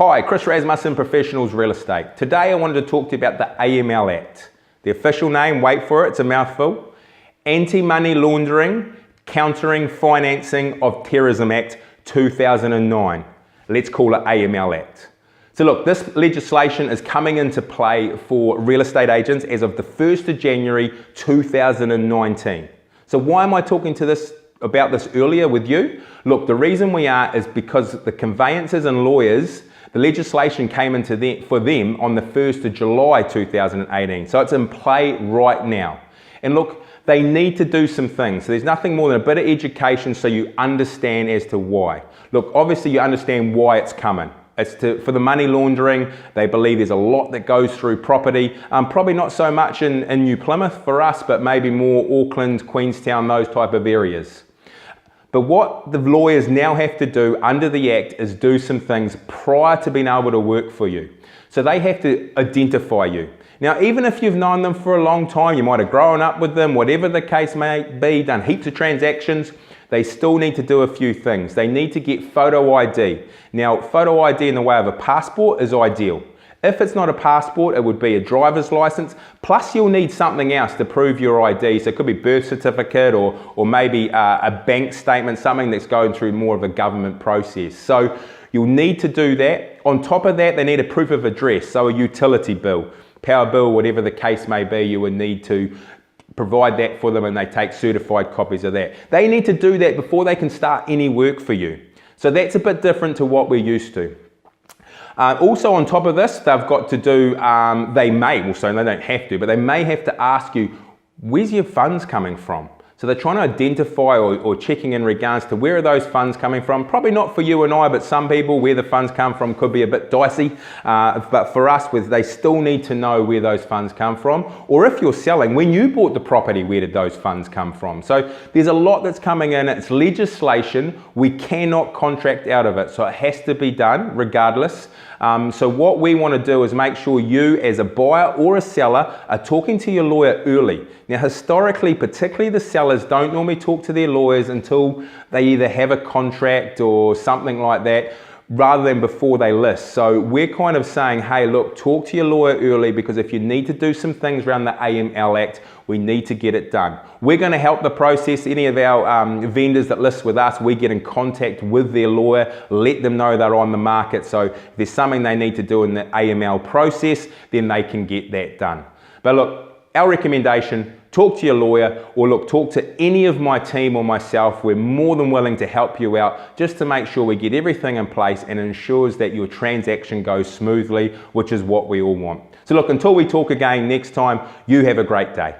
Hi, Chris Rasmussen, Professionals Real Estate. Today I wanted to talk to you about the AML Act. The official name, wait for it, it's a mouthful. Anti-Money Laundering, Countering Financing of Terrorism Act 2009. Let's call it AML Act. So look, this legislation is coming into play for real estate agents as of the 1st of January 2019. So why am I talking about this earlier with you? Look, the reason we are is because the conveyancers and lawyers, the legislation came into for them on the 1st of July 2018. So it's in play right now. And look, they need to do some things. So there's nothing more than a bit of education so you understand as to why. Look, obviously you understand why it's coming. It's for the money laundering. They believe there's a lot that goes through property. Probably not so much in New Plymouth for us, but maybe more Auckland, Queenstown, those type of areas. But what the lawyers now have to do under the Act is do some things prior to being able to work for you. So they have to identify you. Now, even if you've known them for a long time, you might have grown up with them, whatever the case may be, done heaps of transactions, they still need to do a few things. They need to get photo ID. Now, photo ID in the way of a passport is ideal. If it's not a passport, it would be a driver's license, plus you'll need something else to prove your ID. So it could be birth certificate or maybe a bank statement, something that's going through more of a government process. So you'll need to do that. On top of that, they need a proof of address, so a utility bill, power bill, whatever the case may be, you would need to provide that for them and they take certified copies of that. They need to do that before they can start any work for you. So that's a bit different to what we're used to. Also on top of this, they've got to do, they don't have to, but they may have to ask you, where's your funds coming from? So they're trying to identify or checking in regards to where are those funds coming from. Probably not for you and I, but some people, where the funds come from could be a bit dicey. But for us, they still need to know where those funds come from. Or if you're selling, when you bought the property, where did those funds come from? So there's a lot that's coming in. It's legislation. We cannot contract out of it. So it has to be done regardless. So what we want to do is make sure you as a buyer or a seller are talking to your lawyer early. Now historically, particularly the sellers don't normally talk to their lawyers until they either have a contract or something like that, rather than before they list. So we're kind of saying, hey, look, talk to your lawyer early, because if you need to do some things around the AML Act, we need to get it done. We're going to help the process. Any of our vendors that list with us, we get in contact with their lawyer, let them know they're on the market. So if there's something they need to do in the AML process, then they can get that done. But look, our recommendation, talk to your lawyer, or look, talk to any of my team or myself. We're more than willing to help you out just to make sure we get everything in place and ensures that your transaction goes smoothly, which is what we all want. So look, until we talk again next time, you have a great day.